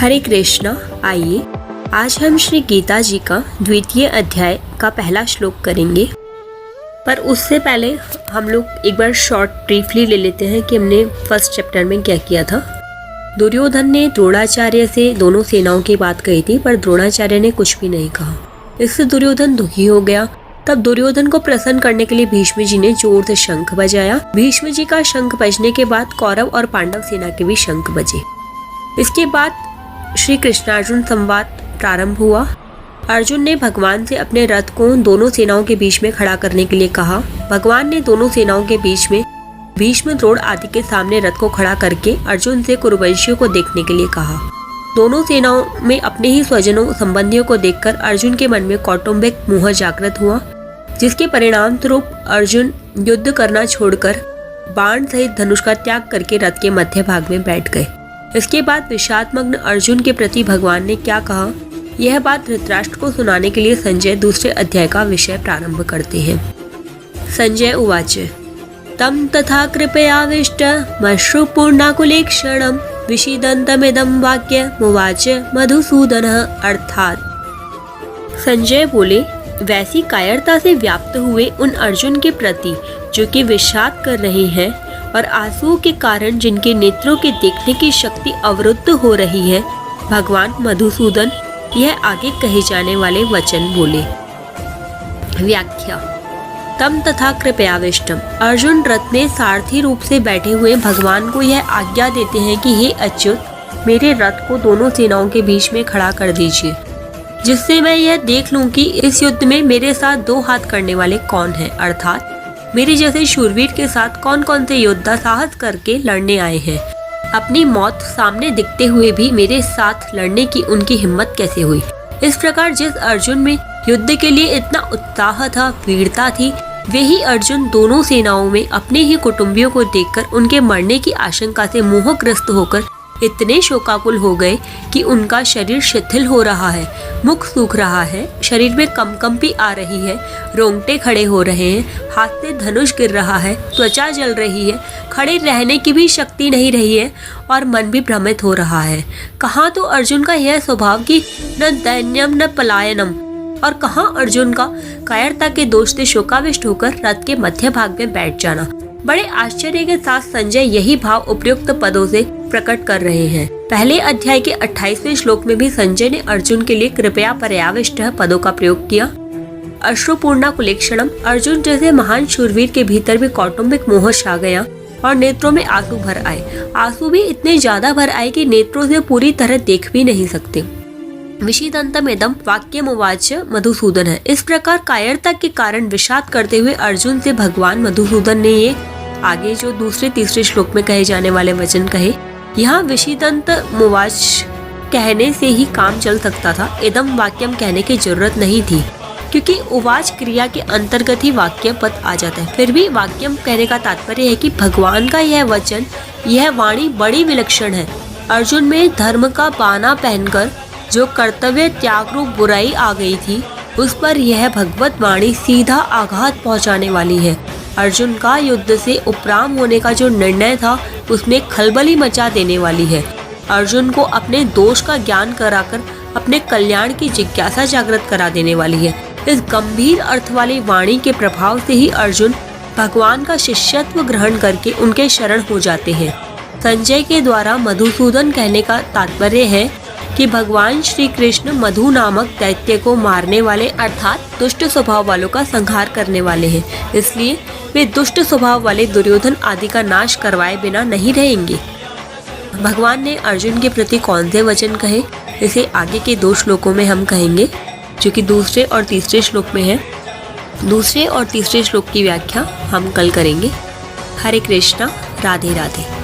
हरे कृष्णा। आइए आज हम श्री गीता जी का द्वितीय अध्याय का पहला श्लोक करेंगे, पर उससे पहले हम लोग एक बार शॉर्ट ब्रीफली ले लेते हैं कि हमने फर्स्ट चैप्टर में क्या किया था। दुर्योधन ने द्रोणाचार्य से दोनों सेनाओं की बात कही थी, पर द्रोणाचार्य ने कुछ भी नहीं कहा। इससे दुर्योधन दुखी हो गया। तब दुर्योधन को प्रसन्न करने के लिए भीष्म जी ने जोर से शंख बजाया। भीष्म जी का शंख बजने के बाद कौरव और पांडव सेना के भी शंख बजे। इसके बाद श्री कृष्णार्जुन संवाद प्रारंभ हुआ। अर्जुन ने भगवान से अपने रथ को दोनों सेनाओं के बीच में खड़ा करने के लिए कहा। भगवान ने दोनों सेनाओं के बीच में भीष्म, द्रोण आदि के सामने रथ को खड़ा करके अर्जुन से कुरुवंशियों को देखने के लिए कहा। दोनों सेनाओं में अपने ही स्वजनों संबंधियों को देखकर अर्जुन के मन में कौटुंबिक मोह जागृत हुआ, जिसके परिणाम स्वरूप अर्जुन युद्ध करना छोड़कर बाण सहित धनुष का त्याग करके रथ के मध्य भाग में बैठ गए। इसके बाद विषादमग्न अर्जुन के प्रति भगवान ने क्या कहा, यह बात धृतराष्ट्र को सुनाने के लिए संजय दूसरे अध्याय का विषय प्रारंभ करते हैं। संजय उवाच तम तथा कृपयाविष्ट मश्रुपूर्णाकुलेक्षणं विषीदन्तमिदं वाक्यमुवाच मधुसूदन। अर्थात संजय बोले, वैसी कायरता से व्याप्त हुए उन अर्जुन के प्रति जो कि विषाद कर रहे हैं और आंसुओं के कारण जिनके नेत्रों के देखने की शक्ति अवरुद्ध हो रही है, भगवान मधुसूदन यह आगे कहे जाने वाले वचन बोले। व्याख्या। तम तथा कृपयाविष्टम। अर्जुन रथ में सारथी रूप से बैठे हुए भगवान को यह आज्ञा देते हैं कि हे अच्युत, मेरे रथ को दोनों सेनाओं के बीच में खड़ा कर दीजिए, जिससे मैं यह देख लूं कि इस युद्ध में मेरे साथ दो हाथ करने वाले कौन हैं, अर्थात मेरे जैसे शूरवीर के साथ कौन कौन से योद्धा साहस करके लड़ने आए हैं। अपनी मौत सामने दिखते हुए भी मेरे साथ लड़ने की उनकी हिम्मत कैसे हुई। इस प्रकार जिस अर्जुन में युद्ध के लिए इतना उत्साह था, वीरता थी, वही अर्जुन दोनों सेनाओं में अपने ही कुटुंबियों को देखकर उनके मरने की आशंका से मोहग्रस्त होकर इतने शोकाकुल हो गए कि उनका शरीर शिथिल हो रहा है, मुख सूख रहा है, शरीर में कंपी आ रही है, रोंगटे खड़े हो रहे हैं, हाथ से धनुष गिर रहा है, त्वचा जल रही है, खड़े रहने की भी शक्ति नहीं रही है और मन भी भ्रमित हो रहा है। कहाँ तो अर्जुन का यह स्वभाव कि न दैन्यम न पलायनम, और कहाँ अर्जुन का कायरता के दोष से शोकाविष्ट होकर रथ के मध्य भाग में बैठ जाना। बड़े आश्चर्य के साथ संजय यही भाव उपयुक्त पदों से प्रकट कर रहे हैं। पहले अध्याय के 28वें श्लोक में भी संजय ने अर्जुन के लिए कृपया पर्याविष्ट पदों का प्रयोग किया। अश्रुपूर्णा कुलेक्षणम। अर्जुन जैसे महान शूरवीर के भीतर भी कौटुंबिक मोह छा गया और नेत्रों में आंसू भर आए। आंसू भी इतने ज्यादा भर आए कि नेत्रों से पूरी तरह देख भी नहीं सकते। विषीदन्तमिदं वाक्यमुवाच मधुसूदन है। इस प्रकार कायरता के कारण विषाद करते हुए अर्जुन से भगवान मधुसूदन ने ये आगे जो दूसरे तीसरे श्लोक में कहे जाने वाले वचन कहे। यहाँ विषीदंत मुवाच कहने से ही काम चल सकता था, इदम वाक्यम कहने की जरूरत नहीं थी, क्योंकि उवाच क्रिया के अंतर्गत ही वाक्य पद आ जाता है। फिर भी वाक्यम कहने का तात्पर्य है कि भगवान का यह वचन, यह वाणी बड़ी विलक्षण है। अर्जुन में धर्म का बाना पहनकर जो कर्तव्य त्याग रूप बुराई आ गई थी, उस पर यह भगवत वाणी सीधा आघात पहुंचाने वाली है। अर्जुन का युद्ध से उपराम होने का जो निर्णय था, उसमें खलबली मचा देने वाली है। अर्जुन को अपने दोष का ज्ञान कराकर अपने कल्याण की जिज्ञासा जागृत करा देने वाली है। इस गंभीर अर्थ वाली वाणी के प्रभाव से ही अर्जुन भगवान का शिष्यत्व ग्रहण करके उनके शरण हो जाते हैं। संजय के द्वारा मधुसूदन कहने का तात्पर्य है कि भगवान श्री कृष्ण मधु नामक दैत्य को मारने वाले, अर्थात दुष्ट स्वभाव वालों का संहार करने वाले हैं। इसलिए वे दुष्ट स्वभाव वाले दुर्योधन आदि का नाश करवाए बिना नहीं रहेंगे। भगवान ने अर्जुन के प्रति कौन से वचन कहे, इसे आगे के 2 श्लोकों में हम कहेंगे, जो कि दूसरे और तीसरे श्लोक में है। दूसरे और तीसरे श्लोक की व्याख्या हम कल करेंगे। हरे कृष्णा, राधे राधे।